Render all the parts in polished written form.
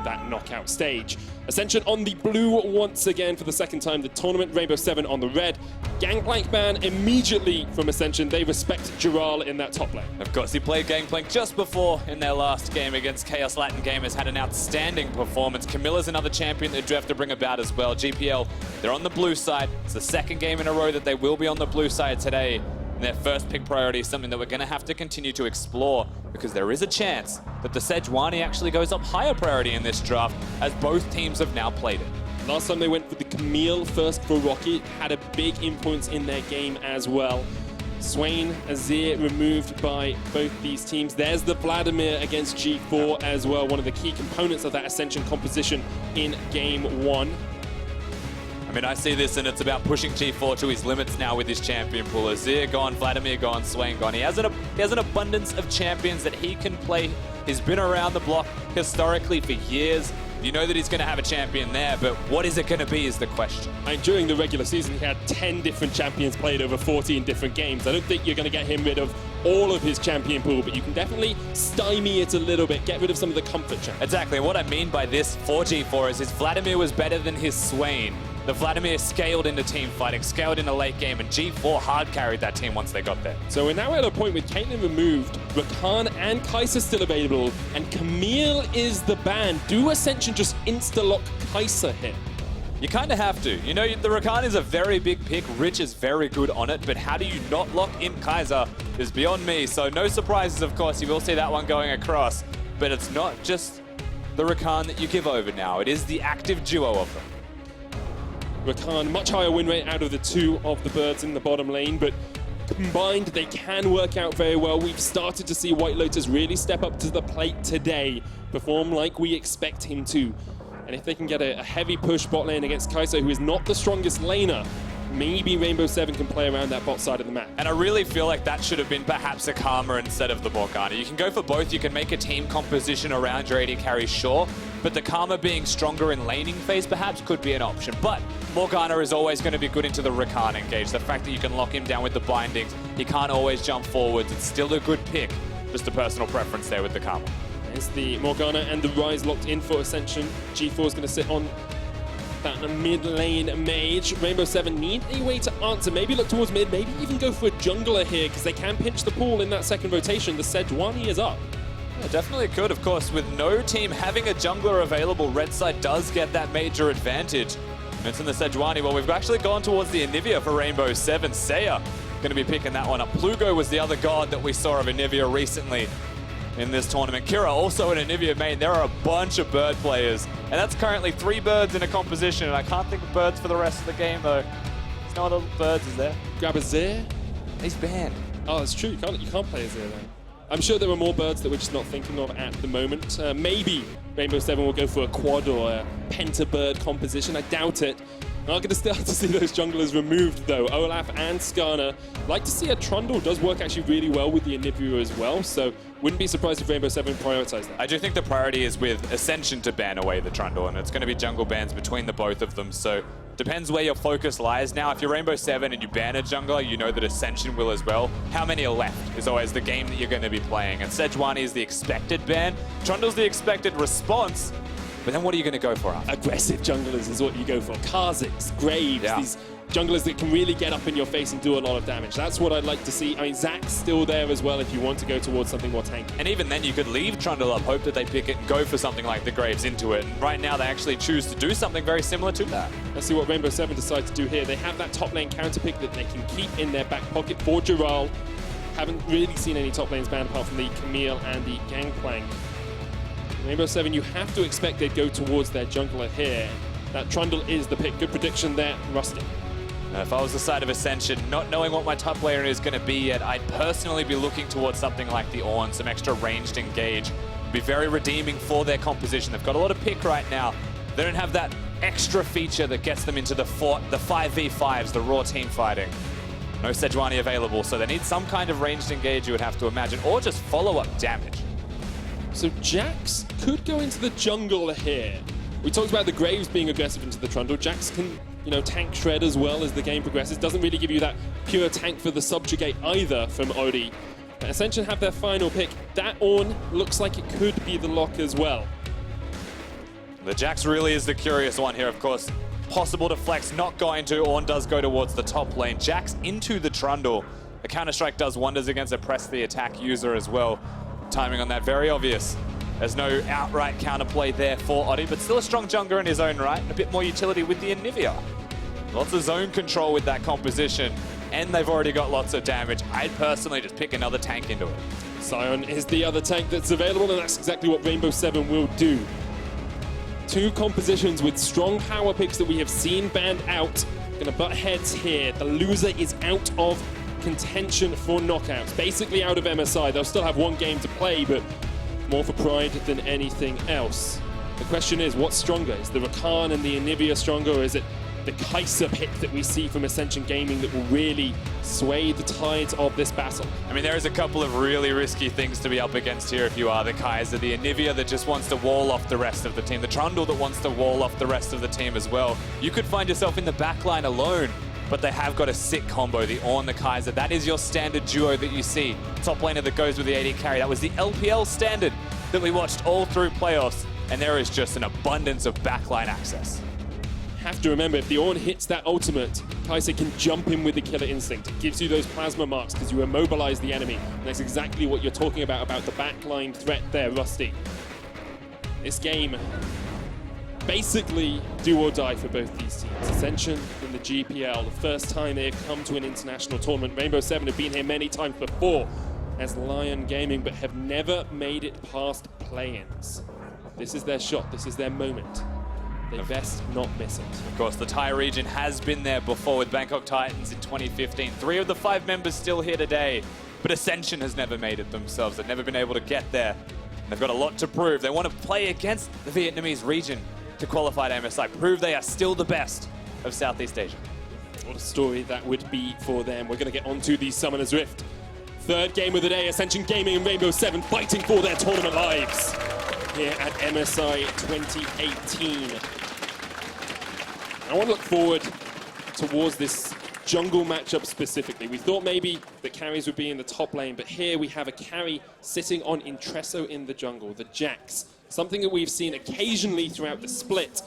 that knockout stage. Ascension on the blue once again for the second time the tournament. Rainbow7 on the red. Gangplank ban immediately from Ascension. They respect Jirall in that top lane. Of course, he played Gangplank just before in their last game against Chaos Latin Gamers. Had an outstanding performance. Camilla's another champion that you have to bring about as well. GPL, they're on the blue side. It's the second game in a row that they will be on the blue side today. And their first pick priority is something that we're going to have to continue to explore because there is a chance that the Sejuani actually goes up higher priority in this draft as both teams have now played it. Last time they went for the Camille first for Rockky, had a big influence in their game as well. Swain, Azir removed by both these teams. There's the Vladimir against G4 as well, one of the key components of that Ascension composition in game 1. I mean, I see this and it's about pushing G4 to his limits now with his champion pool. Azir gone, Vladimir gone, Swain gone. He has an abundance of champions that he can play. He's been around the block historically for years. You know that he's going to have a champion there, but what is it going to be is the question. And during the regular season, he had 10 different champions played over 14 different games. I don't think you're going to get him rid of all of his champion pool, but you can definitely stymie it a little bit, get rid of some of the comfort champions. Exactly, and what I mean by this for G4 is his Vladimir was better than his Swain. The Vladimir scaled into team fighting, scaled in a late game, and G4 hard carried that team once they got there. So we're now at a point with Caitlyn removed, Rakan and Kai'Sa still available, and Camille is the ban. Do Ascension just insta-lock Kai'Sa here? You kind of have to. You know, the Rakan is a very big pick. Rich is very good on it, but how do you not lock in Kai'Sa is beyond me. So no surprises, of course. You will see that one going across, but it's not just the Rakan that you give over now. It is the active duo of them. Rakan, much higher win rate out of the two of the birds in the bottom lane, but combined, they can work out very well. We've started to see Whitelotus really step up to the plate today, perform like we expect him to. And if they can get a heavy push bot lane against Kai'Sa, who is not the strongest laner, maybe Rainbow7 can play around that bot side of the map. And I really feel like that should have been perhaps a Karma instead of the Morgana. You can go for both. You can make a team composition around your AD carry, sure, but the Karma being stronger in laning phase perhaps could be an option. But Morgana is always going to be good into the Rakan engage. The fact that you can lock him down with the bindings, he can't always jump forwards. It's still a good pick. Just a personal preference there with the Karma. There's the Morgana and the Ryze locked in for Ascension. G4 is going to sit on that mid lane mage. Rainbow7 need a way to answer. Maybe look towards mid, maybe even go for a jungler here because they can pinch the pool in that second rotation. The Sejuani is up. Yeah, definitely could. Of course, with no team having a jungler available, red side does get that major advantage. It's in the Sejuani. Well, we've actually gone towards the Anivia for Rainbow7. Seiya going to be picking that one up. Plugo was the other god that we saw of Anivia recently in this tournament. Kira also an Anivia main. There are a bunch of bird players, and that's currently 3 birds in a composition, and I can't think of birds for the rest of the game, though. There's no other birds, is there? Grab a Azir? He's banned. Oh, that's true. You can't play Azir then. I'm sure there are more birds that we're just not thinking of at the moment. Maybe Rainbow7 will go for a quad or a pentabird composition. I doubt it. Not going to start to see those junglers removed, though. Olaf and Skarner. Like to see a Trundle does work actually really well with the Anivia as well, so wouldn't be surprised if Rainbow7 prioritize that. I do think the priority is with Ascension to ban away the Trundle, and it's going to be jungle bans between the both of them, so depends where your focus lies. Now, if you're Rainbow7 and you ban a jungler, you know that Ascension will as well. How many are left is always the game that you're going to be playing, and Sejuani is the expected ban. Trundle's the expected response. But then what are you going to go for after? Aggressive junglers is what you go for. Kha'Zix, Graves, these junglers that can really get up in your face and do a lot of damage. That's what I'd like to see. I mean, Zack's still there as well if you want to go towards something more tanky. And even then, you could leave Trundle up, hope that they pick it and go for something like the Graves into it. And right now, they actually choose to do something very similar to that. Let's see what Rainbow7 decide to do here. They have that top lane counter pick that they can keep in their back pocket for Jirall. Haven't really seen any top lanes banned apart from the Camille and the Gangplank. Rainbow7, you have to expect they'd go towards their jungler here. That Trundle is the pick. Good prediction there, Rusty. If I was the side of Ascension, not knowing what my top laner is going to be yet, I'd personally be looking towards something like the Ornn, some extra ranged engage. Be very redeeming for their composition. They've got a lot of pick right now. They don't have that extra feature that gets them into the 5v5s, the raw team fighting. No Sejuani available, so they need some kind of ranged engage, you would have to imagine, or just follow-up damage. So Jax could go into the jungle here. We talked about the Graves being aggressive into the Trundle. Jax can, you know, tank shred as well as the game progresses. Doesn't really give you that pure tank for the subjugate either from Oddie. Ascension have their final pick. That Ornn looks like it could be the lock as well. The Jax really is the curious one here, of course. Possible to flex, not going to. Ornn does go towards the top lane. Jax into the Trundle. The Counter-Strike does wonders against a press the attack user as well. Timing on that very obvious. There's no outright counterplay there for Oddie, but still a strong jungler in his own right, and a bit more utility with the Anivia. Lots of zone control with that composition, and they've already got lots of damage. I'd personally just pick another tank into it. Sion is the other tank that's available, and that's exactly what Rainbow7 will do. Two compositions with strong power picks that we have seen banned out. Gonna butt heads here. The loser is out of contention for knockouts. Basically out of MSI. They'll still have one game to play, but more for pride than anything else. The question is, what's stronger? Is the Rakan and the Anivia stronger, or is it the Kai'Sa pick that we see from Ascension Gaming that will really sway the tides of this battle? I mean, there is a couple of really risky things to be up against here if you are the Kai'Sa. The Anivia that just wants to wall off the rest of the team. The Trundle that wants to wall off the rest of the team as well. You could find yourself in the backline alone, but they have got a sick combo, the Ornn, the Kai'Sa. That is your standard duo that you see. Top laner that goes with the AD carry. That was the LPL standard that we watched all through playoffs, and there is just an abundance of backline access. Have to remember, if the Ornn hits that ultimate, Kai'Sa can jump in with the killer instinct. It gives you those plasma marks because you immobilize the enemy. And that's exactly what you're talking about the backline threat there, Rusty. This game, basically do or die for both these teams. Ascension in the GPL, the first time they have come to an international tournament. Rainbow7 have been here many times before as Lion Gaming, but have never made it past play-ins. This is their shot, this is their moment. They best not miss it. Of course, the Thai region has been there before with Bangkok Titans in 2015. 3 of the 5 members still here today, but Ascension has never made it themselves. They've never been able to get there. And they've got a lot to prove. They want to play against the Vietnamese region to qualify to MSI, prove they are still the best of Southeast Asia. What a story that would be for them. We're going to get onto the Summoner's Rift. Third game of the day, Ascension Gaming and Rainbow7 fighting for their tournament lives here at MSI 2018. I want to look forward towards this jungle matchup specifically. We thought maybe the carries would be in the top lane, but here we have a carry sitting on Intreso in the jungle, the Jax. Something that we've seen occasionally throughout the split.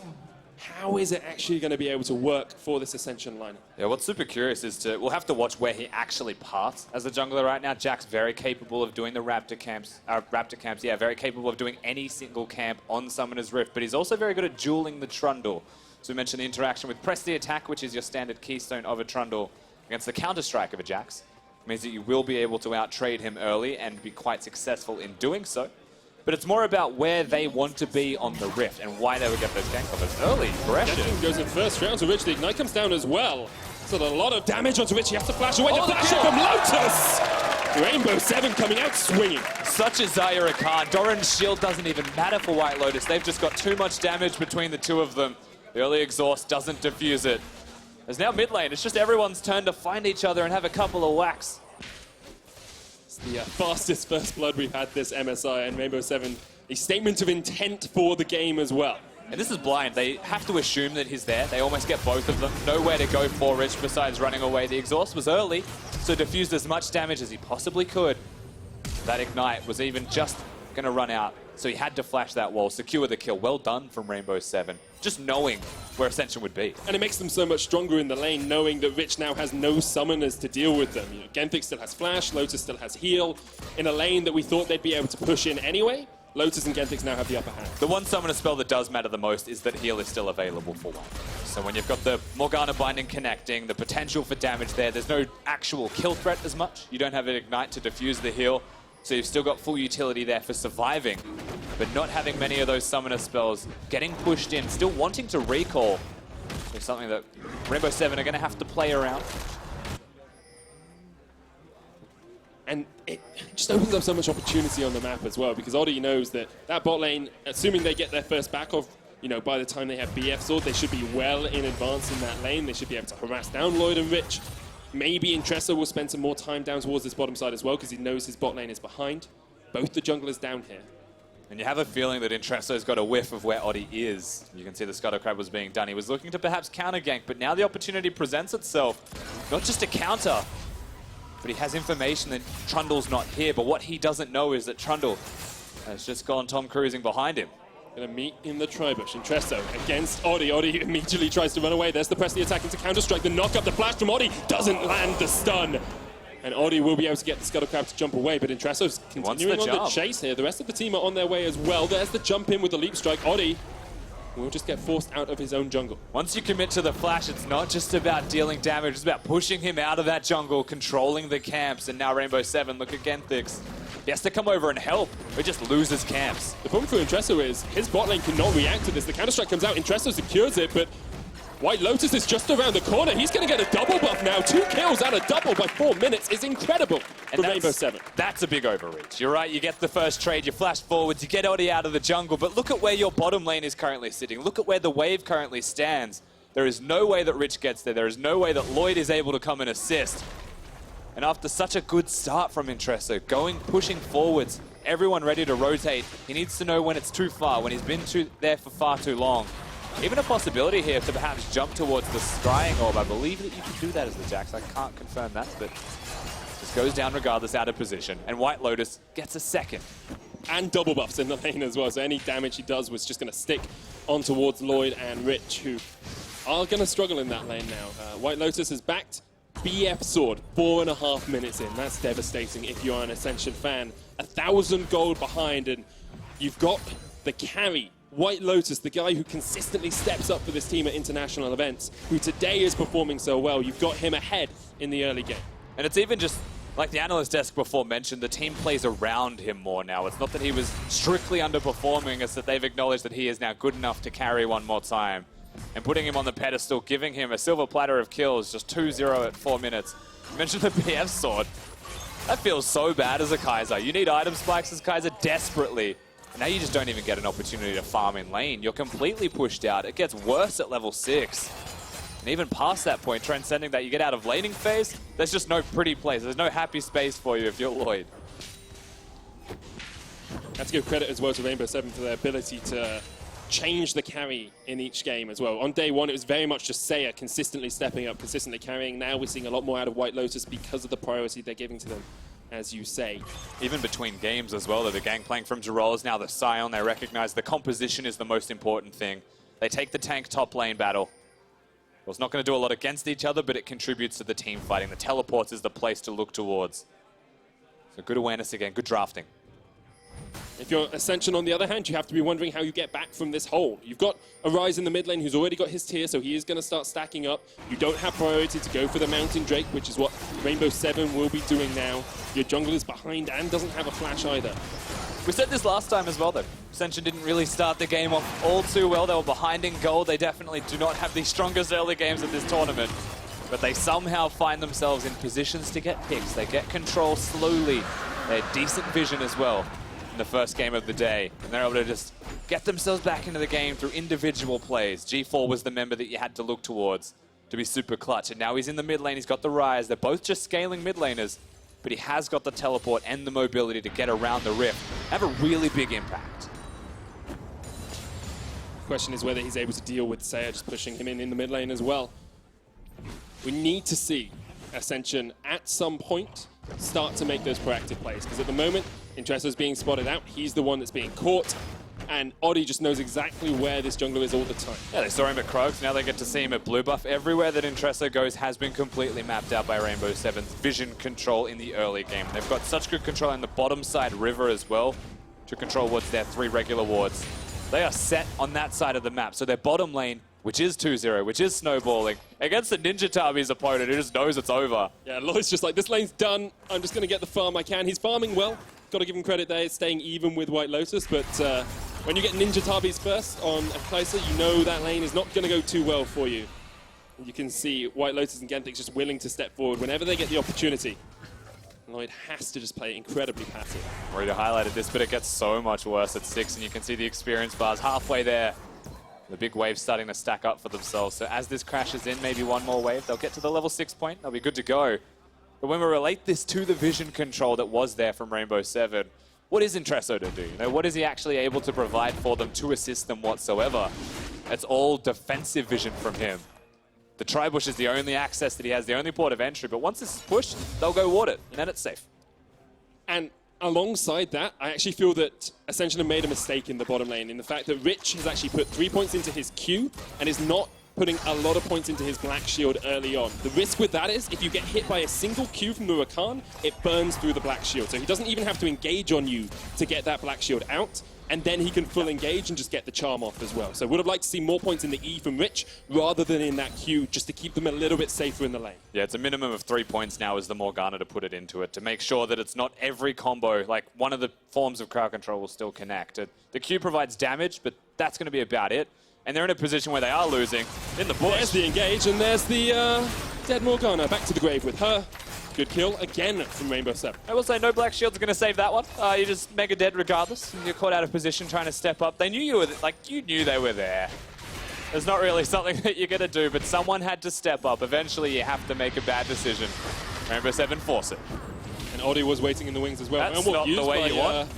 How is it actually going to be able to work for this Ascension lineup? Yeah, what's super curious is we'll have to watch where he actually paths as a jungler right now. Jax very capable of doing the Raptor camps, yeah, very capable of doing any single camp on Summoner's Rift, but he's also very good at dueling the Trundle. So we mentioned the interaction with press the attack, which is your standard keystone of a Trundle, against the counter-strike of a Jax. It means that you will be able to out-trade him early and be quite successful in doing so. But it's more about where they want to be on the Rift and why they would get those gank covers early. Aggression goes in first round to Rich. The Ignite comes down as well. So a lot of damage onto Rich. He has to flash away. The flash from Lotus! Rainbow7 coming out swinging. Such a Xayah Rakan. Doran's shield doesn't even matter for Whitelotus. They've just got too much damage between the two of them. The early exhaust doesn't diffuse it. There's now mid lane. It's just everyone's turn to find each other and have a couple of whacks. It's the fastest first blood we've had this MSI, and Rainbow7, a statement of intent for the game as well. And this is blind. They have to assume that he's there. They almost get both of them. Nowhere to go for Rich besides running away. The exhaust was early, so diffused as much damage as he possibly could. That Ignite was even just going to run out, so he had to flash that wall, secure the kill. Well done from Rainbow7, just knowing where Ascension would be. And it makes them so much stronger in the lane, knowing that Rich now has no summoners to deal with them. You know, Genthix still has flash, Lotus still has heal. In a lane that we thought they'd be able to push in anyway, Lotus and Genthix now have the upper hand. The one summoner spell that does matter the most is that heal is still available for one. So when you've got the Morgana binding connecting, the potential for damage there, there's no actual kill threat as much. You don't have an Ignite to diffuse the heal. So you've still got full utility there for surviving, but not having many of those summoner spells, getting pushed in, still wanting to recall is something that Rainbow7 are going to have to play around. And it just opens up so much opportunity on the map as well, because Oddie knows that bot lane, assuming they get their first back off, you know, by the time they have BF sword, they should be well in advance in that lane. They should be able to harass down Lloyd and Rich. Maybe Intreso will spend some more time down towards this bottom side as well, because he knows his bot lane is behind. Both the junglers down here. And you have a feeling that Intreso's got a whiff of where Oddie is. You can see the Scuttle Crab was being done. He was looking to perhaps counter gank, but now the opportunity presents itself. Not just a counter, but he has information that Trundle's not here. But what he doesn't know is that Trundle has just gone Tom Cruising behind him. Gonna meet in the tri-bush. Intreso against Oddie. Oddie immediately tries to run away. There's the press the attack into Counter-Strike. The knock-up, the flash from Oddie doesn't land the stun. And Oddie will be able to get the Scuttle Crab to jump away, but Intreso's continuing on the chase here. The rest of the team are on their way as well. There's the jump in with the leap strike. Oddie will just get forced out of his own jungle. Once you commit to the flash, it's not just about dealing damage, it's about pushing him out of that jungle, controlling the camps, and now Rainbow7, look at Genthix. He has to come over and help, or just loses camps. The problem for Intreso is his bot lane cannot react to this. The Counter-Strike comes out, Intreso secures it, but Whitelotus is just around the corner. He's going to get a double buff now. 2 kills and a double by 4 minutes is incredible for Rainbow7. That's a big overreach. You're right, you get the first trade, you flash forwards, you get Oddie out of the jungle, but look at where your bottom lane is currently sitting. Look at where the wave currently stands. There is no way that Rich gets there. There is no way that Lloyd is able to come and assist. And after such a good start from Intreso, pushing forwards, everyone ready to rotate, he needs to know when it's too far, when he's been there for far too long. Even a possibility here to perhaps jump towards the scrying orb. I believe that you can do that as the Jax. I can't confirm that, but just goes down regardless, out of position. And Whitelotus gets a second. And double buffs in the lane as well, so any damage he does was just going to stick on towards Lloyd and Rich, who are going to struggle in that lane now. Whitelotus has backed BF Sword 4.5 minutes in. That's devastating if you're an Ascension fan. 1,000 gold behind, and you've got the carry. Whitelotus, the guy who consistently steps up for this team at international events, who today is performing so well. You've got him ahead in the early game. And it's even just, like the analyst desk before mentioned, the team plays around him more now. It's not that he was strictly underperforming, it's that they've acknowledged that he is now good enough to carry one more time. And putting him on the pedestal, giving him a silver platter of kills, just 2-0 at 4 minutes. You mentioned the BF Sword. That feels so bad as a Kaiser. You need item spikes as Kaiser desperately. Now you just don't even get an opportunity to farm in lane. You're completely pushed out. It gets worse at level 6. And even past that point, transcending that, you get out of laning phase, there's just no pretty place. There's no happy space for you if you're Lloyd. Have to give credit as well to Rainbow7 for their ability to change the carry in each game as well. On day one, it was very much just Seiya consistently stepping up, consistently carrying. Now we're seeing a lot more out of Whitelotus because of the priority they're giving to them, as you say. Even between games as well, the gangplank from Jirall is now the Sion. They recognize the composition is the most important thing. They take the tank top lane battle. Well, it's not going to do a lot against each other, but it contributes to the team fighting. The teleports is the place to look towards. So good awareness again, good drafting. If you're Ascension, on the other hand, you have to be wondering how you get back from this hole. You've got a Ryze in the mid lane who's already got his tier, so he is going to start stacking up. You don't have priority to go for the Mountain Drake, which is what Rainbow7 will be doing now. Your jungle is behind and doesn't have a flash either. We said this last time as well, though. Ascension didn't really start the game off all too well. They were behind in gold. They definitely do not have the strongest early games of this tournament. But they somehow find themselves in positions to get picks. They get control slowly. They had decent vision as well in the first game of the day. And they're able to just get themselves back into the game through individual plays. G4 was the member that you had to look towards to be super clutch. And now he's in the mid lane. He's got the Ryze. They're both just scaling mid laners. But he has got the teleport and the mobility to get around the rift. Have a really big impact. Question is whether he's able to deal with Seiya just pushing him in the mid lane as well. We need to see Ascension at some point start to make those proactive plays, because at the moment Intreso's being spotted out, he's the one that's being caught, and Oddie just knows exactly where this jungler is all the time. Yeah, they saw him at Krogs, now they get to see him at blue buff. Everywhere that Intreso goes has been completely mapped out by Rainbow7's vision control in the early game. They've got such good control in the bottom side river as well to control what's their 3 regular wards. They are set on that side of the map, so their bottom lane, which is 2-0, which is snowballing, against the Ninja Tabi's opponent who just knows it's over. Yeah, Lloyd's just like, this lane's done, I'm just going to get the farm I can. He's farming well, got to give him credit there, staying even with Whitelotus, but when you get Ninja Tabi's first on a Kaiser, you know that lane is not going to go too well for you. And you can see Whitelotus and Genthix just willing to step forward whenever they get the opportunity. Lloyd has to just play incredibly passive. Already highlighted this, but it gets so much worse at 6, and you can see the experience bars halfway there. The big wave's starting to stack up for themselves. So as this crashes in, maybe one more wave, they'll get to the level 6 point. They'll be good to go. But when we relate this to the vision control that was there from Rainbow7, what is Intreso to do? You know, what is he actually able to provide for them to assist them whatsoever? It's all defensive vision from him. The tri-bush is the only access that he has, the only port of entry. But once this is pushed, they'll go ward it, and then it's safe. And alongside that, I actually feel that Ascension have made a mistake in the bottom lane in the fact that Rich has actually put 3 points into his Q and is not putting a lot of points into his Black Shield early on. The risk with that is if you get hit by a single Q from the Rakan, it burns through the Black Shield. So he doesn't even have to engage on you to get that Black Shield out, and then he can full engage and just get the charm off as well. So would have liked to see more points in the E from Rich rather than in that Q, just to keep them a little bit safer in the lane. Yeah, it's a minimum of 3 points now as the Morgana to put it into it, to make sure that it's not every combo, like one of the forms of crowd control will still connect. The Q provides damage, but that's going to be about it. And they're in a position where they are losing in the bush. There's the engage, and there's the dead Morgana back to the grave with her. Good kill again from Rainbow7. I will say no Black Shield's going to save that one. You just mega dead regardless. You're caught out of position trying to step up. They knew you were, you knew they were there. There's not really something that you're going to do, but someone had to step up. Eventually, you have to make a bad decision. Rainbow7 force it. And Oddie was waiting in the wings as well. That's not the way you want.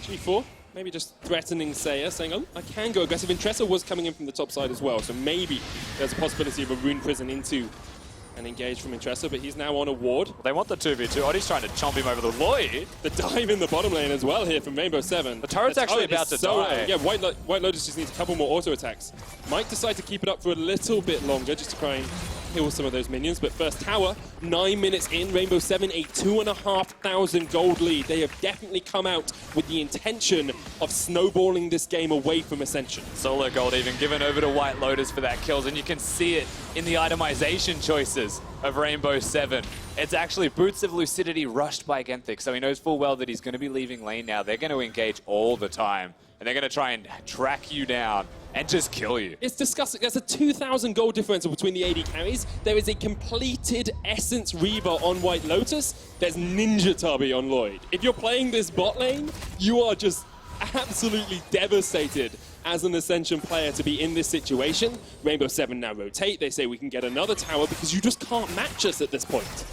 G4. Maybe just threatening Seiya, saying, oh, I can go aggressive. Intreso was coming in from the top side as well, so maybe there's a possibility of a Rune Prison into an engage from Intreso, but he's now on a ward. They want the 2v2. Oddie's trying to chomp him over the Lloyd. The dive in the bottom lane as well here from Rainbow7. The turret's actually about to die. Yeah, White Lotus just needs a couple more auto attacks. Might decide to keep it up for a little bit longer just to try and kill some of those minions, but first tower, 9 minutes in, Rainbow7 a 2,500 gold lead. They have definitely come out with the intention of snowballing this game away from Ascension. Solo gold even given over to White Lotus for that kills, and you can see it in the itemization choices of Rainbow7. It's actually Boots of Lucidity rushed by Genthix, so he knows full well that he's going to be leaving lane now. They're going to engage all the time, and they're going to try and track you down and just kill you. It's disgusting. There's a 2,000 gold differential between the AD carries. There is a completed Essence Reaver on White Lotus. There's Ninja Tubby on Lloyd. If you're playing this bot lane, you are just absolutely devastated as an Ascension player to be in this situation. Rainbow7 now rotate. They say we can get another tower because you just can't match us at this point.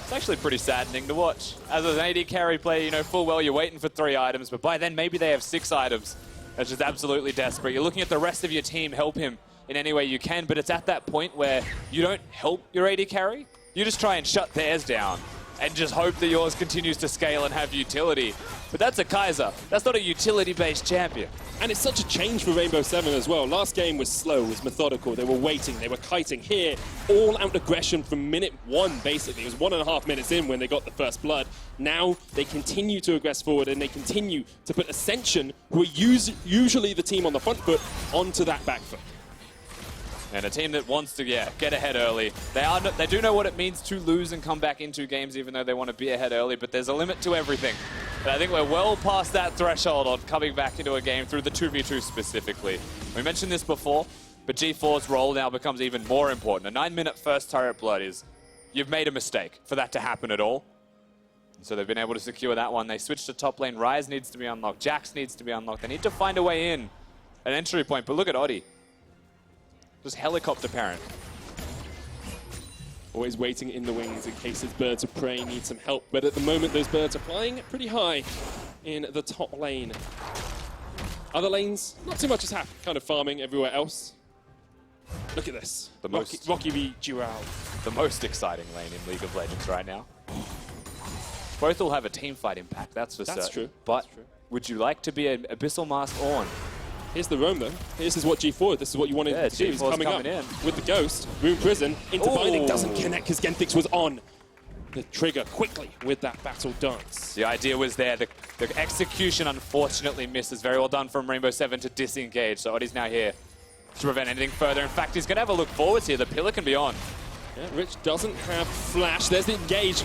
It's actually pretty saddening to watch. As an AD carry player, you know full well you're waiting for 3 items, but by then maybe they have 6 items. That's just absolutely desperate. You're looking at the rest of your team, help him in any way you can, but it's at that point where you don't help your AD carry. You just try and shut theirs down and just hope that yours continues to scale and have utility. But that's a Kaiser. That's not a utility-based champion. And it's such a change for Rainbow7 as well. Last game was slow, was methodical. They were waiting, they were kiting. Here, all-out aggression from minute 1, basically. It was 1.5 minutes in when they got the first blood. Now, they continue to aggress forward, and they continue to put Ascension, who are usually the team on the front foot, onto that back foot. And a team that wants to, get ahead early. They do know what it means to lose and come back into games, even though they want to be ahead early, but there's a limit to everything. And I think we're well past that threshold on coming back into a game through the 2v2 specifically. We mentioned this before, but G4's role now becomes even more important. A 9-minute first turret blood is, you've made a mistake for that to happen at all. And so they've been able to secure that one. They switched to top lane. Ryze needs to be unlocked. Jax needs to be unlocked. They need to find a way in, an entry point. But look at Oddie. Just helicopter parent. Always waiting in the wings in case his birds of prey need some help. But at the moment, those birds are flying pretty high in the top lane. Other lanes, not too much has happened. Kind of farming everywhere else. Look at this. Rockky v Jirall. The most exciting lane in League of Legends right now. Both will have a team fight impact, that's for certain. That's true. But That's true. Would you like to be an Abyssal Mask Ornn? Here's the roam, though. This is what G4, this is what you wanted to do. He's coming up in with the Ghost. Rune Prison into binding, doesn't connect because Genthix was on the trigger quickly with that battle dance. The idea was there. The execution unfortunately misses. Very well done from Rainbow7 to disengage. So Oddie's now here to prevent anything further. In fact, he's going to have a look forwards here. The pillar can be on. Yeah, Rich doesn't have flash. There's the engage.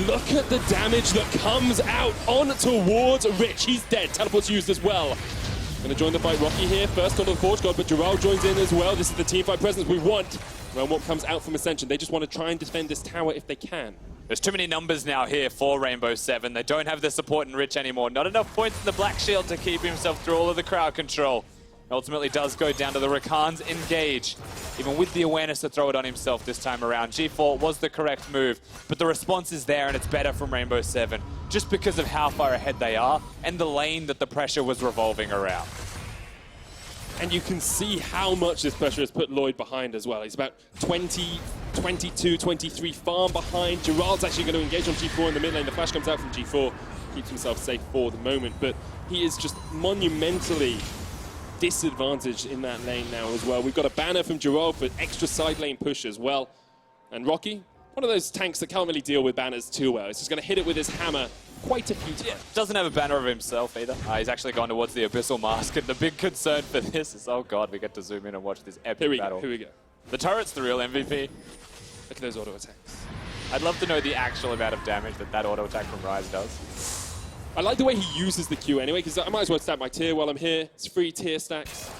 Look at the damage that comes out on towards Rich. He's dead. Teleport's used as well. Going to join the fight, Rockky here. First onto the Forge God, but Jirall joins in as well. This is the teamfight presence we want. Well, what comes out from Ascension? They just want to try and defend this tower if they can. There's too many numbers now here for Rainbow7. They don't have the support in Rich anymore. Not enough points in the Black Shield to keep himself through all of the crowd control. Ultimately does go down to the Rakan's engage, even with the awareness to throw it on himself this time around. G4 was the correct move, but the response is there and it's better from Rainbow7, just because of how far ahead they are and the lane that the pressure was revolving around. And you can see how much this pressure has put Lloyd behind as well. He's about 20, 22, 23 farm behind. Jirall's actually going to engage on G4 in the mid lane. The flash comes out from G4. keeps himself safe for the moment, but he is just monumentally disadvantaged in that lane now as well. We've got a banner from Jirall for extra side lane push as well. And Rockky, one of those tanks that can't really deal with banners too well. He's just going to hit it with his hammer quite a few times. Yeah, doesn't have a banner of himself either. He's actually gone towards the Abyssal Mask, and the big concern for this is, oh god, we get to zoom in and watch this epic battle. Here we go. The turret's the real MVP. Look at those auto attacks. I'd love to know the actual amount of damage that auto attack from Ryze does. I like the way he uses the Q anyway, because I might as well stack my tier while I'm here. It's free tier stacks.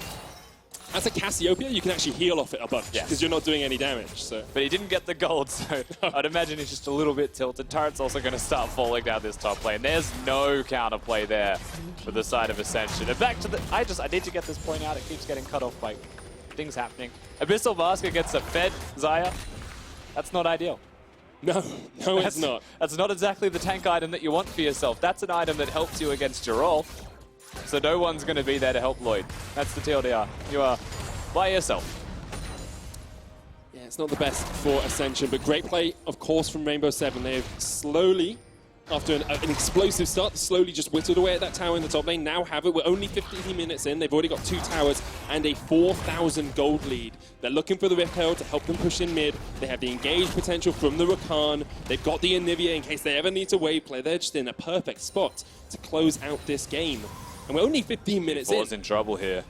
As a Cassiopeia, you can actually heal off it a bunch, because you're not doing any damage. So. But he didn't get the gold, so I'd imagine he's just a little bit tilted. Turret's also going to start falling down this top lane. There's no counterplay there for the side of Ascension. And back to the... I need to get this point out. It keeps getting cut off by things happening. Abyssal Mask against a fed Xayah. That's not ideal. No, it's not. That's not exactly the tank item that you want for yourself. That's an item that helps you against Jirall. So no one's going to be there to help Lloyd. That's the TLDR. You are by yourself. Yeah, it's not the best for Ascension, but great play, of course, from Rainbow7. They've slowly, after an explosive start, slowly just whittled away at that tower in the top lane. Now have it. We're only 15 minutes in. They've already got 2 towers and a 4,000 gold lead. They're looking for the Rift Herald to help them push in mid. They have the engage potential from the Rakan. They've got the Anivia in case they ever need to wave play. They're just in a perfect spot to close out this game. And we're only 15 minutes in. Ball's in trouble here.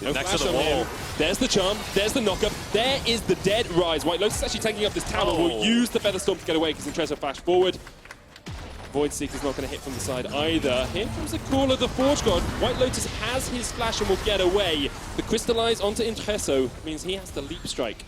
No next to the on wall. him. There's the charm. There's the knockup. There is the dead Ryze. Whitelotus is actually taking up this tower. Will use the Feather Storm to get away because Intreso flashed forward. Void Seeker's not going to hit from the side either. Here comes the call of the Forge God. Whitelotus has his flash and will get away. The Crystallize onto Intreso means he has to leap strike.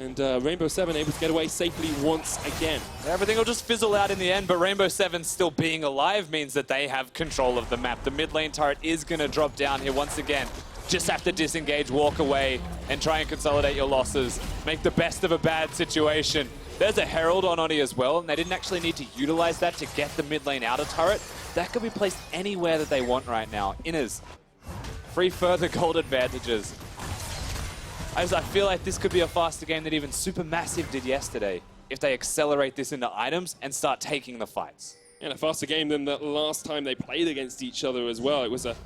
And Rainbow7 able to get away safely once again. Everything will just fizzle out in the end, but Rainbow7 still being alive means that they have control of the map. The mid lane turret is going to drop down here once again. Just have to disengage, walk away, and try and consolidate your losses. Make the best of a bad situation. There's a Herald on Oddie as well, and they didn't actually need to utilize that to get the mid lane outer turret. That could be placed anywhere that they want right now. Inners, free further gold advantages. I feel like this could be a faster game than even Supermassive did yesterday if they accelerate this into items and start taking the fights. And a faster game than the last time they played against each other as well. It was a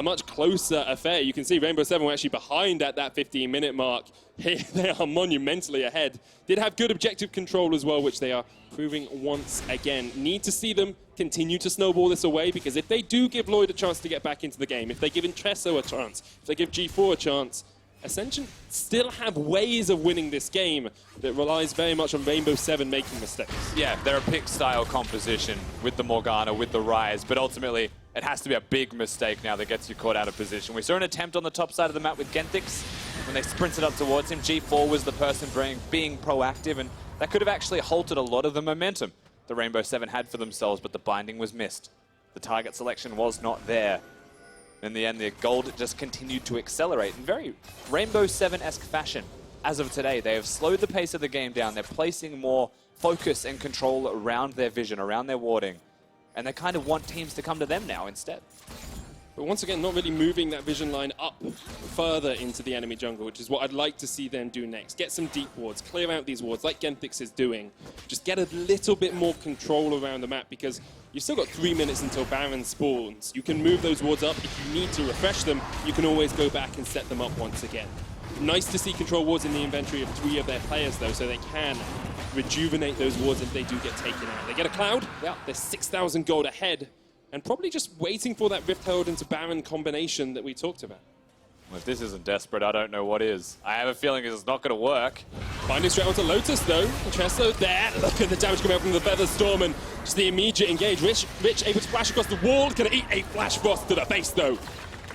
much closer affair. You can see Rainbow7 were actually behind at that 15-minute mark. Here they are monumentally ahead. Did have good objective control as well, which they are proving once again. Need to see them continue to snowball this away, because if they do give Lloyd a chance to get back into the game, if they give Intreso a chance, if they give G4 a chance, Ascension still have ways of winning this game that relies very much on Rainbow7 making mistakes. Yeah, they're a pick-style composition with the Morgana, with the Ryze, but ultimately it has to be a big mistake now that gets you caught out of position. We saw an attempt on the top side of the map with Genthix when they sprinted up towards him. G4 was the person being proactive, and that could have actually halted a lot of the momentum the Rainbow7 had for themselves, but the binding was missed. The target selection was not there. In the end, the gold just continued to accelerate in very Rainbow7-esque fashion. As of today, they have slowed the pace of the game down. They're placing more focus and control around their vision, around their warding. And they kind of want teams to come to them now instead. But once again, not really moving that vision line up further into the enemy jungle, which is what I'd like to see them do next. Get some deep wards, clear out these wards like Genthix is doing. Just get a little bit more control around the map, because you've still got 3 minutes until Baron spawns. You can move those wards up. If you need to refresh them, you can always go back and set them up once again. Nice to see control wards in the inventory of 3 of their players, though, so they can rejuvenate those wards if they do get taken out. They get a Cloud. Yeah. They're 6,000 gold ahead, and probably just waiting for that Rift Herald into Baron combination that we talked about. Well, if this isn't desperate, I don't know what is. I have a feeling it's not going to work. Finding straight onto Lotus, though. Intreso there. Look at the damage coming out from the Feather Storm, and just the immediate engage. Rich able to splash across the wall. Going to eat a Flash Frost to the face, though.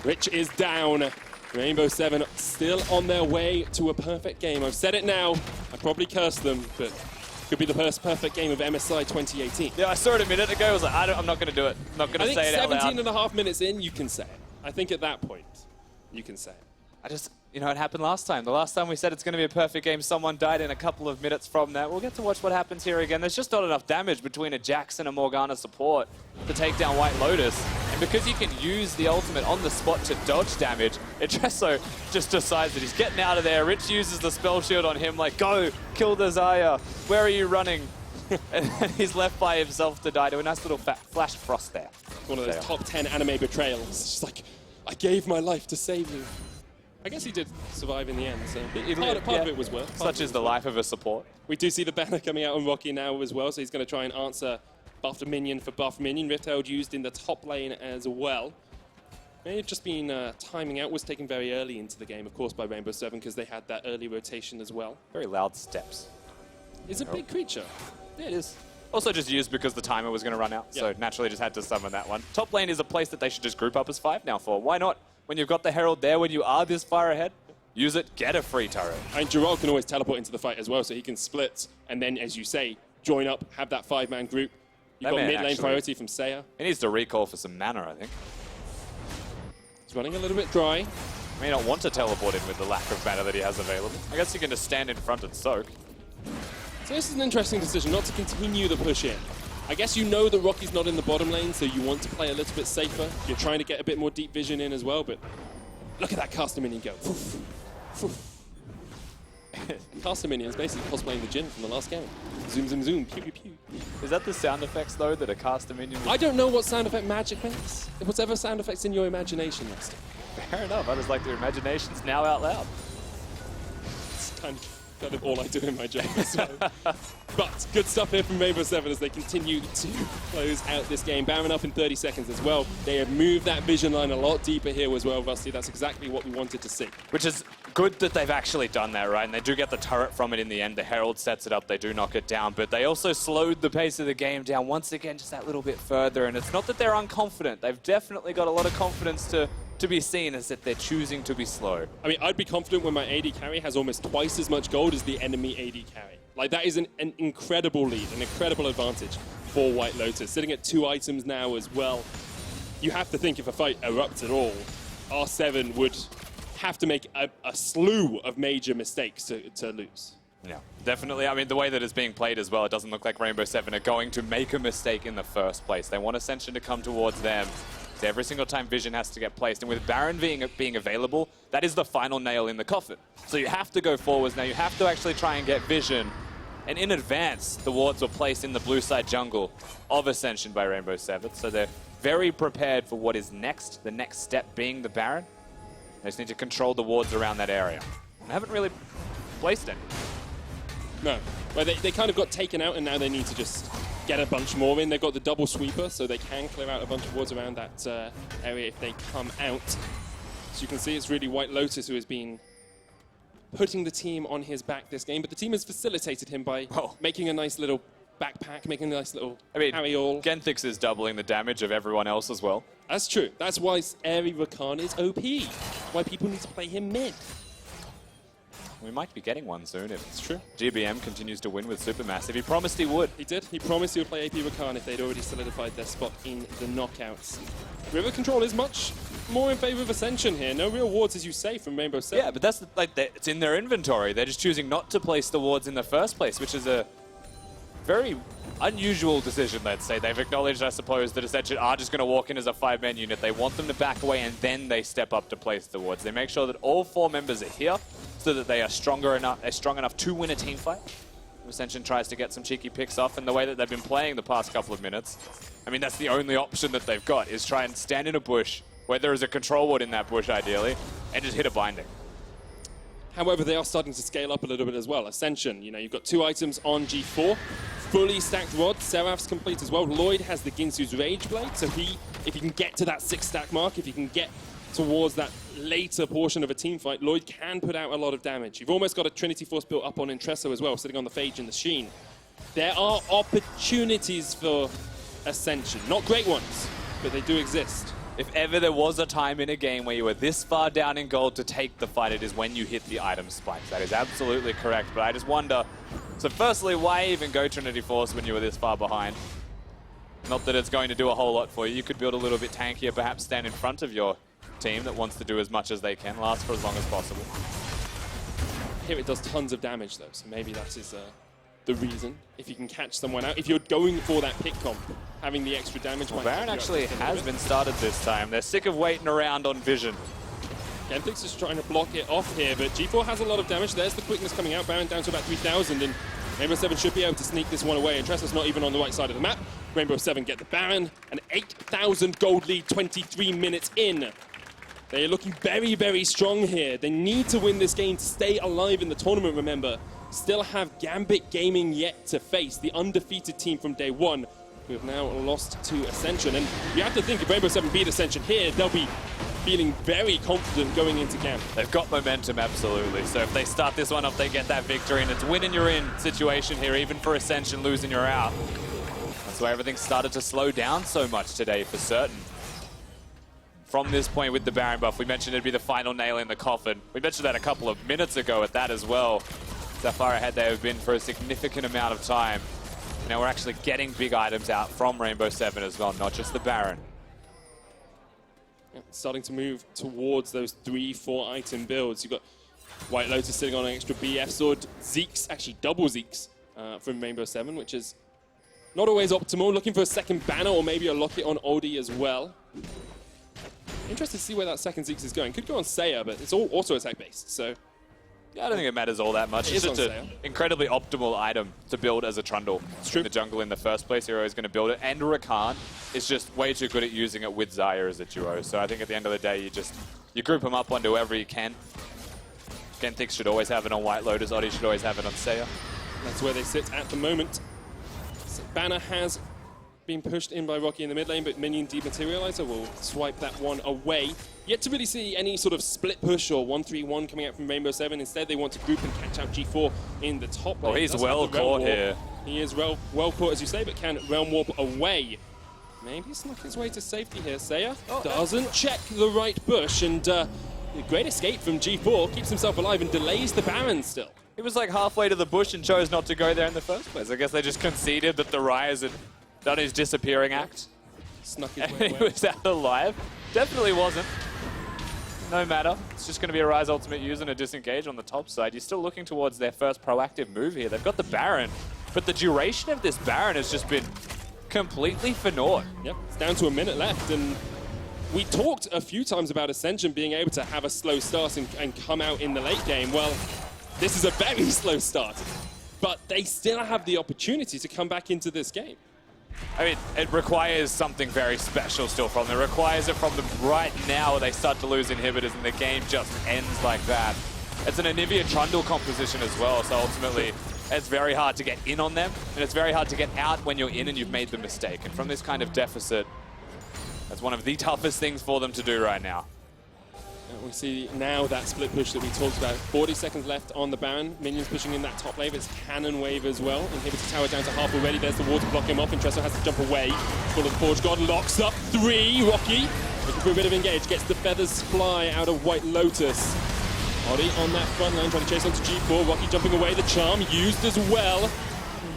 Rich is down. Rainbow7 still on their way to a perfect game. I've said it now. I probably cursed them, but could be the first perfect game of MSI 2018. Yeah, I saw it a minute ago. I was like, I'm not going to do it. I'm not going to say it out loud. I think 17.5 minutes in, you can say it. I think at that point, you can say it. You know, it happened last time. The last time we said it's going to be a perfect game, someone died in a couple of minutes from that. We'll get to watch what happens here again. There's just not enough damage between a Jax and a Morgana support to take down Whitelotus. And because you can use the ultimate on the spot to dodge damage, Intreso just decides that he's getting out of there. Rich uses the spell shield on him, like, go, kill the Xayah. Where are you running? And he's left by himself to die to a nice little flash frost there. One of those top 10 anime betrayals. It's just like, I gave my life to save you. I guess he did survive in the end, so part of it was worth. Such is the life of a support. We do see the banner coming out on Rockky now as well, so he's going to try and answer buffed minion for buffed minion. Rift used in the top lane as well. May have just been timing out, was taken very early into the game, of course, by Rainbow7, because they had that early rotation as well. Very loud steps. It's a big creature. Yeah, it is. Also just used because the timer was going to run out, so naturally just had to summon that one. Top lane is a place that they should just group up as 5 now for. Why not? When you've got the Herald there, when you are this far ahead, use it, get a free turret. And Jirall can always teleport into the fight as well, so he can split, and then, as you say, join up, have that 5-man group. You've got mid lane priority from Seiya. He needs to recall for some mana, I think. He's running a little bit dry. May not want to teleport in with the lack of mana that he has available. I guess he can just stand in front and soak. So this is an interesting decision, not to continue the push in. I guess you know that Rocky's not in the bottom lane, so you want to play a little bit safer. You're trying to get a bit more deep vision in as well, but look at that caster minion go. Caster minion is basically cosplaying the Jhin from the last game. Zoom, zoom, zoom, pew, pew, pew. Is that the sound effects, though, that a caster minion I don't know what sound effect magic makes. Whatever sound effects in your imagination, Master. Fair enough. I just like their imaginations now out loud. It's kind of all I do in my job as well. But good stuff here from Rainbow7 as they continue to close out this game. Baron up in 30 seconds as well. They have moved that vision line a lot deeper here as well, Rusty. That's exactly what we wanted to see. Which is good that they've actually done that, right? And they do get the turret from it in the end. The Herald sets it up, they do knock it down, but they also slowed the pace of the game down once again, just that little bit further. And it's not that they're unconfident. They've definitely got a lot of confidence to be seen, as that they're choosing to be slow. I mean, I'd be confident when my AD carry has almost twice as much gold as the enemy AD carry. Like, that is an incredible lead, an incredible advantage for Whitelotus. Sitting at 2 items now as well. You have to think if a fight erupts at all, R7 would have to make a slew of major mistakes to lose. Yeah, definitely. I mean, the way that it's being played as well, it doesn't look like Rainbow7 are going to make a mistake in the first place. They want Ascension to come towards them. So every single time Vision has to get placed. And with Baron being available, that is the final nail in the coffin. So you have to go forwards now. You have to actually try and get Vision. And in advance, the wards were placed in the blue side jungle of Ascension by Rainbow7. So they're very prepared for what is next, the next step being the Baron. They just need to control the wards around that area. They haven't really placed any. No. Well, they kind of got taken out, and now they need to just get a bunch more in. They've got the double sweeper, so they can clear out a bunch of wards around that area if they come out. So you can see it's really Whitelotus who has been putting the team on his back this game, but the team has facilitated him by making a nice little backpack, making a nice little carry-all. Genthix is doubling the damage of everyone else as well. That's true. That's why airy Rakan is OP. Why people need to play him mid. We might be getting one soon if it's true. GBM continues to win with Supermassive. He promised he would. He did. He promised he would play AP Rakan if they'd already solidified their spot in the knockouts. River control is much more in favor of Ascension here. No real wards, as you say, from Rainbow7. Yeah, but that's it's in their inventory. They're just choosing not to place the wards in the first place, which is a very unusual decision, let's say. They've acknowledged, I suppose, that Ascension are just going to walk in as a 5-man unit. They want them to back away, and then they step up to place the wards. They make sure that all 4 members are here, so that they are strong enough to win a team fight. Ascension tries to get some cheeky picks off, and the way that they've been playing the past couple of minutes, I mean, that's the only option that they've got, is try and stand in a bush, where there is a control ward in that bush, ideally, and just hit a binding. However, they are starting to scale up a little bit as well. Ascension, you know, you've got 2 items on G4, fully stacked rods. Seraph's complete as well. Lloyd has the Ginsu's Rage Blade, so if he can get to that 6-stack mark, if he can get towards that later portion of a team fight, Lloyd can put out a lot of damage. You've almost got a Trinity Force built up on Intreso as well, sitting on the Phage and the Sheen. There are opportunities for Ascension. Not great ones, but they do exist. If ever there was a time in a game where you were this far down in gold to take the fight, it is when you hit the item spikes. That is absolutely correct, but I just wonder, so firstly, why even go Trinity Force when you were this far behind? Not that it's going to do a whole lot for you. You could build a little bit tankier, perhaps stand in front of your team that wants to do as much as they can, last for as long as possible. Here it does tons of damage though, so maybe that is the reason. If you can catch someone out, if you're going for that pick comp, having the extra damage. Well, Baron actually has been started this time. They're sick of waiting around on Vision. Genthix is trying to block it off here, but G4 has a lot of damage. There's the quickness coming out. Baron down to about 3,000, and Rainbow7 should be able to sneak this one away. Intreso's not even on the right side of the map. Rainbow7 get the Baron. An 8,000 gold lead 23 minutes in. They're looking very, very strong here. They need to win this game to stay alive in the tournament, remember. Still have Gambit Gaming yet to face, the undefeated team from day one, who have now lost to Ascension. And you have to think if Rainbow7 beat Ascension here, they'll be feeling very confident going into Gambit. They've got momentum, absolutely. So if they start this one up, they get that victory, and it's win and you're in situation here, even for Ascension, losing you're out. That's why everything started to slow down so much today, for certain. From this point with the Baron buff, we mentioned it'd be the final nail in the coffin. We mentioned that a couple of minutes ago at that as well. That's how far ahead they have been for a significant amount of time. Now we're actually getting big items out from Rainbow7 as well, not just the Baron. Yeah, starting to move towards those 3-4 item builds. You've got Whitelotus sitting on an extra BF sword. Zeke's, actually double Zeke's from Rainbow7, which is not always optimal. Looking for a second banner or maybe a locket on Oddie as well. Interested to see where that second Zeke's is going. Could go on Seiya, but it's all auto-attack based, so... Yeah, I don't think it matters all that much. It's just an incredibly optimal item to build as a Trundle in the jungle in the first place. Hero is going to build it, and Rakan is just way too good at using it with Xayah as a duo. So I think at the end of the day, you group them up onto whoever you can. Genthix should always have it on Whitelotus. Oddie should always have it on Seiya. That's where they sit at the moment. So banner has been pushed in by Rockky in the mid lane, but Minion Dematerializer will swipe that one away. Yet to really see any sort of split push or 1-3-1 coming out from Rainbow7. Instead, they want to group and catch out G4 in the top lane. Oh, he's well caught here. He is well caught, as you say, but can Realm Warp away. Maybe snuck his way to safety here. Seiya doesn't check the right bush, and great escape from G4, keeps himself alive and delays the Baron still. He was like halfway to the bush and chose not to go there in the first place. I guess they just conceded that the Ryze had done his disappearing act. Snuck his way away. He was out alive. Definitely wasn't. No matter. It's just going to be a Ryze ultimate use and a disengage on the top side. You're still looking towards their first proactive move here. They've got the Baron, but the duration of this Baron has just been completely for naught. Yep, it's down to a minute left, and we talked a few times about Ascension being able to have a slow start and come out in the late game. Well, this is a very slow start, but they still have the opportunity to come back into this game. I mean, it requires something very special still from them. It requires it from them right now where they start to lose inhibitors and the game just ends like that. It's an Anivia Trundle composition as well, so ultimately it's very hard to get in on them, and it's very hard to get out when you're in and you've made the mistake. And from this kind of deficit, that's one of the toughest things for them to do right now. We see now that split push that we talked about. 40 seconds left on the Baron. Minions pushing in that top wave. It's Cannon Wave as well. Inhibitor tower down to half already. There's the wall to block him off. Intreso has to jump away. Full of the Forge God locks up 3. Rockky looking for a bit of engage. Gets the feathers fly out of Whitelotus. Oddie on that front line trying to chase onto G4. Rockky jumping away. The charm used as well.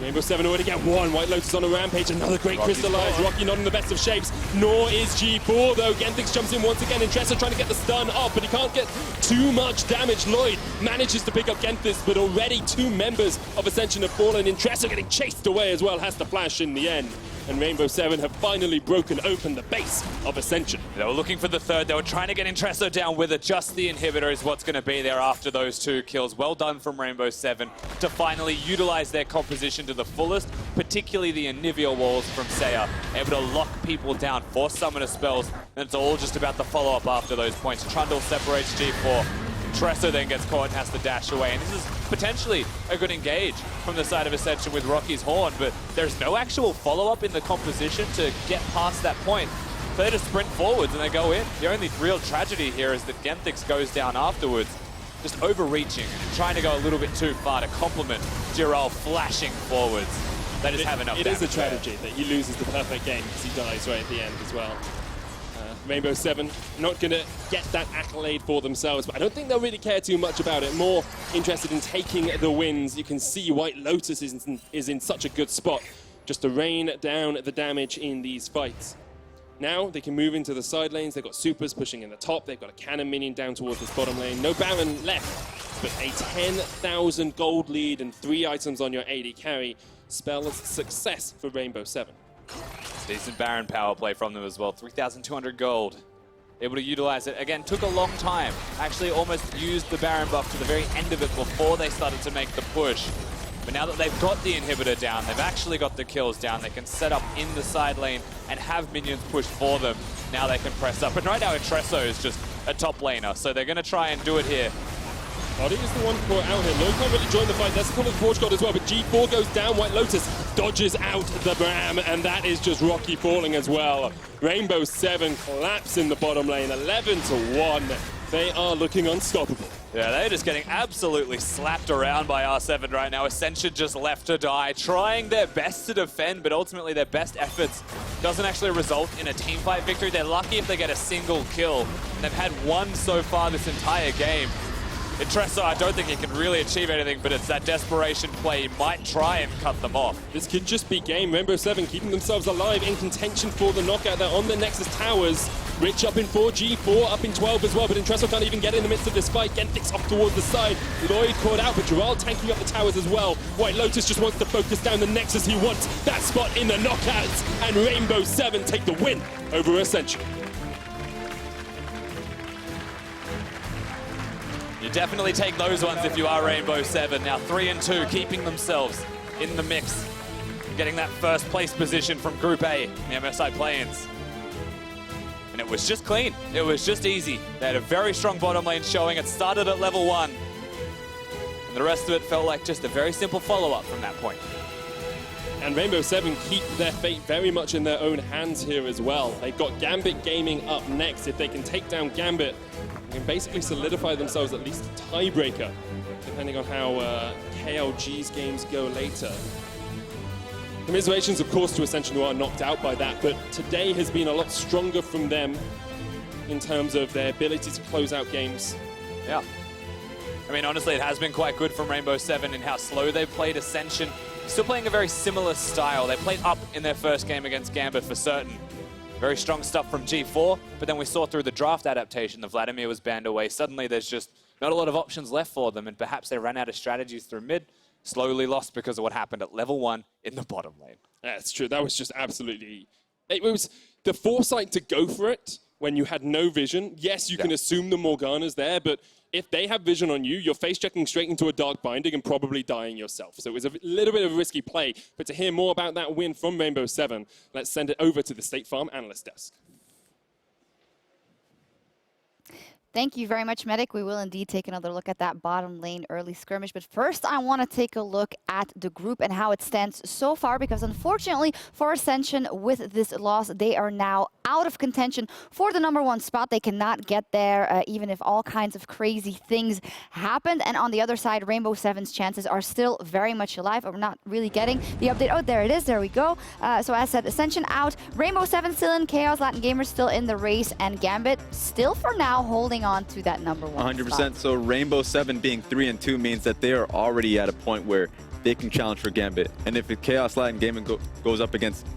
Rainbow7 already get one. Whitelotus on a rampage. Another great crystallize. Rockky not in the best of shapes, nor is G4 though. Genthix jumps in once again. Intreso trying to get the stun off, but he can't get too much damage. Lloyd manages to pick up Genthix, but already 2 members of Ascension have fallen. Intreso getting chased away as well. Has to flash in the end. And Rainbow7 have finally broken open the base of Ascension. They were looking for the third. They were trying to get Intreso down with it. Just the inhibitor is what's going to be there after those 2 kills. Well done from Rainbow7 to finally utilize their composition to the fullest, particularly the Anivia walls from Seiya. Able to lock people down, force summoner spells, and it's all just about the follow-up after those points. Trundle separates G4. Intreso then gets caught and has to dash away. And this is potentially a good engage from the side of Ascension with Rocky's Horn, but there's no actual follow-up in the composition to get past that point. So they just sprint forwards and they go in. The only real tragedy here is that Genthix goes down afterwards, just overreaching, trying to go a little bit too far to complement Jirall flashing forwards. They just have enough damage. It is a tragedy that he loses the perfect game because he dies right at the end as well. Rainbow7 not going to get that accolade for themselves, but I don't think they'll really care too much about it. More interested in taking the wins. You can see Whitelotus is in such a good spot just to rain down the damage in these fights. Now they can move into the side lanes. They've got supers pushing in the top. They've got a cannon minion down towards this bottom lane. No Baron left, but a 10,000 gold lead and 3 items on your AD carry spells success for Rainbow7. Decent Baron power play from them as well. 3,200 gold. Able to utilize it. Again, took a long time. Actually almost used the Baron buff to the very end of it before they started to make the push. But now that they've got the inhibitor down, they've actually got the kills down, they can set up in the side lane and have minions push for them. Now they can press up. And right now, Intreso is just a top laner, so they're going to try and do it here. Oddie is the one caught out here. Lloyd can't really join the fight. There's a couple of Forge God as well, but G4 goes down. Whitelotus dodges out the Bram, and that is just Rockky falling as well. Rainbow7 collapse in the bottom lane, 11-1. They are looking unstoppable. Yeah, they're just getting absolutely slapped around by R7 right now. Ascension just left to die, trying their best to defend, but ultimately their best efforts doesn't actually result in a teamfight victory. They're lucky if they get a single kill. They've had one so far this entire game. Intreso, I don't think he can really achieve anything, but it's that desperation play. He might try and cut them off. This could just be game. Rainbow7 keeping themselves alive in contention for the knockout. They're on the Nexus towers. Rich up in 4, G4 up in 12 as well, but Intreso can't even get in the midst of this fight. Genthix off towards the side. Lloyd caught out, but Jirall tanking up the towers as well. Whitelotus just wants to focus down the Nexus. He wants that spot in the knockouts, and Rainbow7 take the win over Ascension. You definitely take those ones if you are Rainbow7. Now 3-2, keeping themselves in the mix. Getting that first place position from Group A, the MSI play-ins. And it was just clean. It was just easy. They had a very strong bottom lane showing. It started at level 1. And the rest of it felt like just a very simple follow-up from that point. And Rainbow7 keep their fate very much in their own hands here as well. They've got Gambit Gaming up next. If they can take down Gambit, they can basically solidify themselves at least a tiebreaker, depending on how KLG's games go later. Commiserations, of course, to Ascension, who are knocked out by that, but today has been a lot stronger from them in terms of their ability to close out games. Yeah. I mean, honestly, it has been quite good from Rainbow7 in how slow they've played Ascension. Still playing a very similar style. They played up in their first game against Gambit for certain. Very strong stuff from G4, but then we saw through the draft adaptation that Vladimir was banned away. Suddenly there's just not a lot of options left for them, and perhaps they ran out of strategies through mid, slowly lost because of what happened at level 1 in the bottom lane. That's true. That was just absolutely... It was the foresight to go for it when you had no vision. Yes, you can assume the Morgana's there, but if they have vision on you, you're face-checking straight into a Dark Binding and probably dying yourself. So it was a little bit of a risky play. But to hear more about that win from Rainbow7, let's send it over to the State Farm Analyst Desk. Thank you very much, Medic. We will indeed take another look at that bottom lane early skirmish. But first, I want to take a look at the group and how it stands so far, because unfortunately for Ascension, with this loss, they are now out of contention for the #1 spot. They cannot get there, even if all kinds of crazy things happened. And on the other side, Rainbow7's chances are still very much alive. We're not really getting the update. Oh, there it is. There we go. So as said, Ascension out. Rainbow7 still in Chaos. Latin Gamers still in the race. And Gambit still for now holding on to that #1 100%. spot. So Rainbow7 being 3-2 means that they are already at a point where they can challenge for Gambit. And if Chaos Latin Gaming goes up against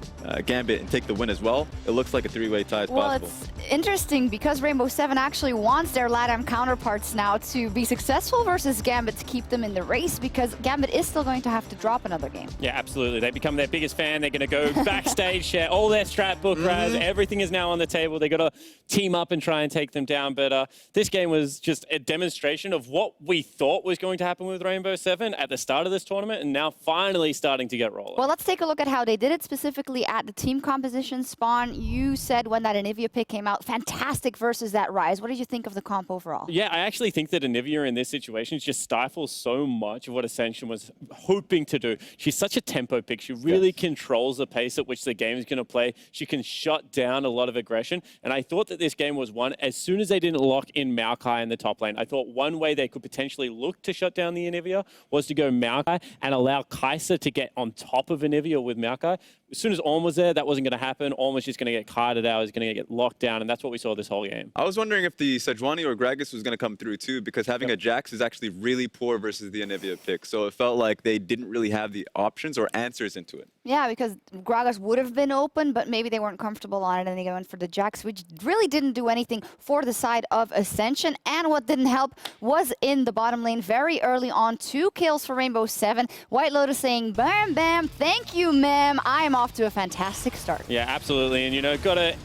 Gambit and take the win as well, it looks like a 3-way tie is possible. It's interesting because Rainbow7 actually wants their LATAM counterparts now to be successful versus Gambit to keep them in the race, because Gambit is still going to have to drop another game. Yeah, absolutely. They become their biggest fan. They're going to go backstage, share all their strat book, Raz. Everything is now on the table. They got to team up and try and take them down. But this game was just a demonstration of what we thought was going to happen with Rainbow7 at the start of this tournament, and now finally starting to get rolling. Well, let's take a look at how they did it, specifically at the team composition. Spawn, you said when that Anivia pick came out, fantastic versus that Ryze. What did you think of the comp overall? Yeah, I actually think that Anivia in this situation just stifles so much of what Ascension was hoping to do. She's such a tempo pick. She really controls the pace at which the game is going to play. She can shut down a lot of aggression. And I thought that this game was won as soon as they didn't lock in Maokai in the top lane. I thought one way they could potentially look to shut down the Anivia was to go Maokai and allow Kai'Sa to get on top of Anivia with Maokai. As soon as Ornn was there, that wasn't going to happen. Ornn was just going to get kited out, was going to get locked down, and that's what we saw this whole game. I was wondering if the Sejuani or Gragas was going to come through too, because having a Jax is actually really poor versus the Anivia pick. So it felt like they didn't really have the options or answers into it. Yeah, because Gragas would have been open, but maybe they weren't comfortable on it, and they went for the Jax, which really didn't do anything for the side of Ascension. And what didn't help was in the bottom lane very early on. 2 kills for Rainbow7. Whitelotus saying, bam, bam, thank you, ma'am. I am off to a fantastic start. Yeah, absolutely. And, you know, got to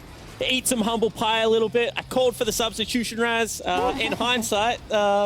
eat some humble pie a little bit. I called for the substitution, Raz. In hindsight,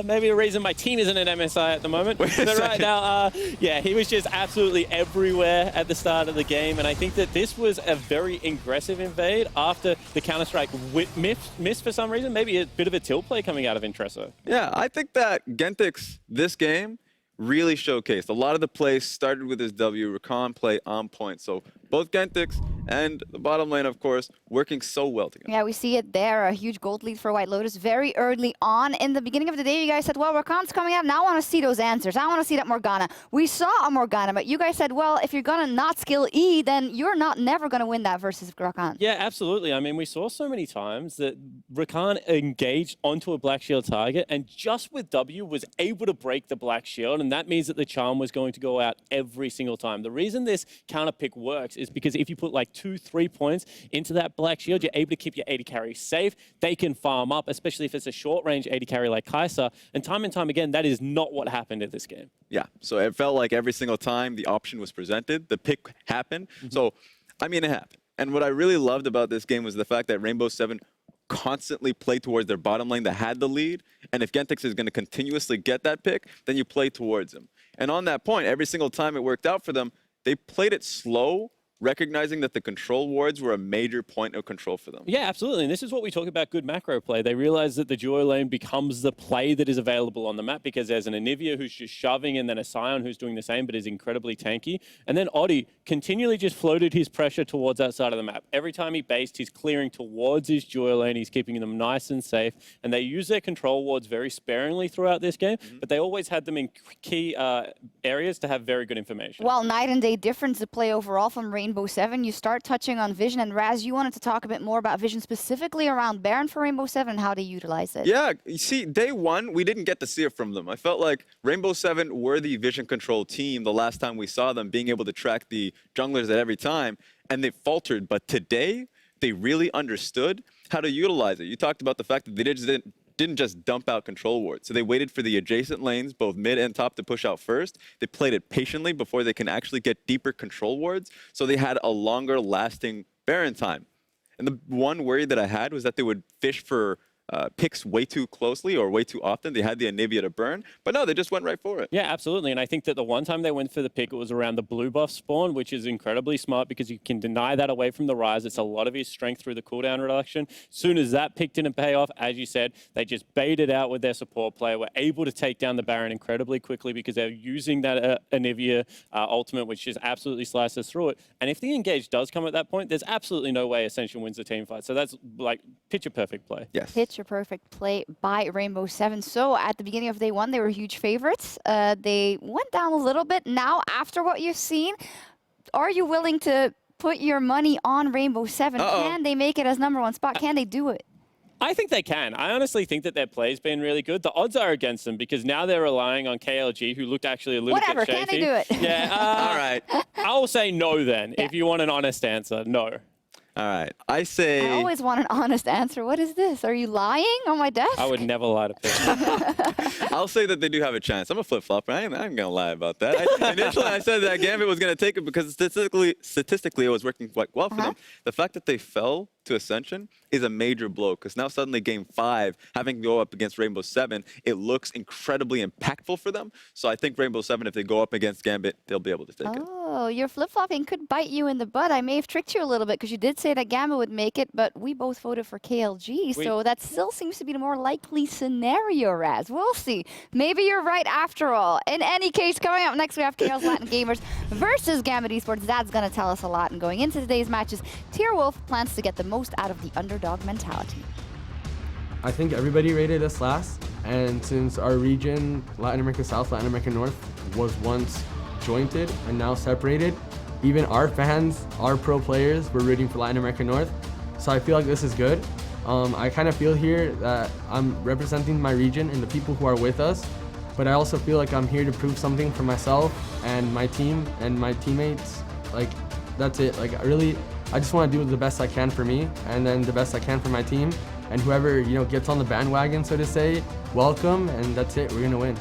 maybe a reason my team isn't at MSI at the moment. But right now, yeah, he was just absolutely everywhere at the start of the game. And I think that this was a very aggressive invade after the Counter-Strike missed for some reason. Maybe a bit of a tilt play coming out of Intreso. Yeah, I think that Genthix, this game, really showcased. A lot of the plays started with his W, Rakan play on point. So both Genthix and the bottom lane, of course, working so well together. Yeah, we see it there. A huge gold lead for Whitelotus very early on. In the beginning of the day, you guys said, well, Rakan's coming out, and I want to see those answers. I want to see that Morgana. We saw a Morgana, but you guys said, well, if you're going to not skill E, then you're never going to win that versus Rakan. Yeah, absolutely. I mean, we saw so many times that Rakan engaged onto a Black Shield target and just with W was able to break the Black Shield, and that means that the charm was going to go out every single time. The reason this counter pick works is because if you put like 2-3 points into that Black Shield, you're able to keep your AD carry safe. They can farm up, especially if it's a short-range AD carry like Kai'Sa. And time again, that is not what happened in this game. Yeah, so it felt like every single time the option was presented, the pick happened. So, I mean, it happened. And what I really loved about this game was the fact that Rainbow7 constantly play towards their bottom lane that had the lead. And if Genthix is going to continuously get that pick, then you play towards him. And on that point, every single time it worked out for them, they played it slow, recognizing that the control wards were a major point of control for them. Yeah, absolutely. And this is what we talk about good macro play. They realize that the duo lane becomes the play that is available on the map because there's an Anivia who's just shoving and then a Sion who's doing the same but is incredibly tanky. And then Oddie continually just floated his pressure towards that side of the map. Every time he based, he's clearing towards his duo lane. He's keeping them nice and safe. And they use their control wards very sparingly throughout this game, but they always had them in key areas to have very good information. Well, night and day difference to play overall from Rainbow7. You start touching on Vision, and Raz, you wanted to talk a bit more about Vision specifically around Baron for Rainbow7 and how they utilize it. Yeah, you see, day one, we didn't get to see it from them. I felt like Rainbow7 were the Vision control team the last time we saw them, being able to track the junglers at every time, and they faltered. But today, they really understood how to utilize it. You talked about the fact that they didn't just dump out control wards. So they waited for the adjacent lanes, both mid and top, to push out first. They played it patiently before they can actually get deeper control wards. So they had a longer lasting Baron time. And the one worry that I had was that they would fish for picks way too closely or way too often. They had the Anivia to burn, but no, they just went right for it. Yeah, absolutely. And I think that the one time they went for the pick, it was around the blue buff spawn, which is incredibly smart because you can deny that away from the Ryze. It's a lot of his strength through the cooldown reduction. Soon as that pick didn't pay off, as you said, they just baited out with their support player, were able to take down the Baron incredibly quickly because they're using that Anivia ultimate, which just absolutely slices through it. And if the engage does come at that point, there's absolutely no way Ascension wins the team fight. So that's like picture perfect play. Yes. Picture perfect play by Rainbow7. So at the beginning of day one, they were huge favorites. They went down a little bit. Now, after what you've seen, are you willing to put your money on Rainbow7? Can they make it as #1 spot? Can they do it? I think they can. I honestly think that their play's been really good. The odds are against them because now they're relying on KLG, who looked actually a little bit shaky. Can they do it? Yeah. All right. I'll say no then, if you want an honest answer. No. All right. I say... I always want an honest answer. What is this? Are you lying on my desk? I would never lie to people. I'll say that they do have a chance. I'm a flip-flopper. I ain't going to lie about that. Initially, I said that Gambit was going to take it because statistically, it was working quite well for them. The fact that they fell to Ascension is a major blow because now suddenly Game 5, having to go up against Rainbow7, it looks incredibly impactful for them. So I think Rainbow7, if they go up against Gambit, they'll be able to take it. Oh, your flip-flopping could bite you in the butt. I may have tricked you a little bit because you did say that Gambit would make it, but we both voted for KLG, so that still seems to be the more likely scenario, Raz. We'll see. Maybe you're right after all. In any case, coming up next, we have Chaos Latin Gamers versus Gambit Esports. That's going to tell us a lot. And going into today's matches, Tierwolf plans to get the most out of the underdog mentality. I think everybody rated us last, and since our region, Latin America South, Latin America North, was once jointed and now separated, even our fans, our pro players, were rooting for Latin America North. So I feel like this is good. I kind of feel here that I'm representing my region and the people who are with us, but I also feel like I'm here to prove something for myself and my team and my teammates. Like, that's it. Like, I just want to do the best I can for me and then the best I can for my team. And whoever, gets on the bandwagon, so to say, welcome, and that's it. We're going to win.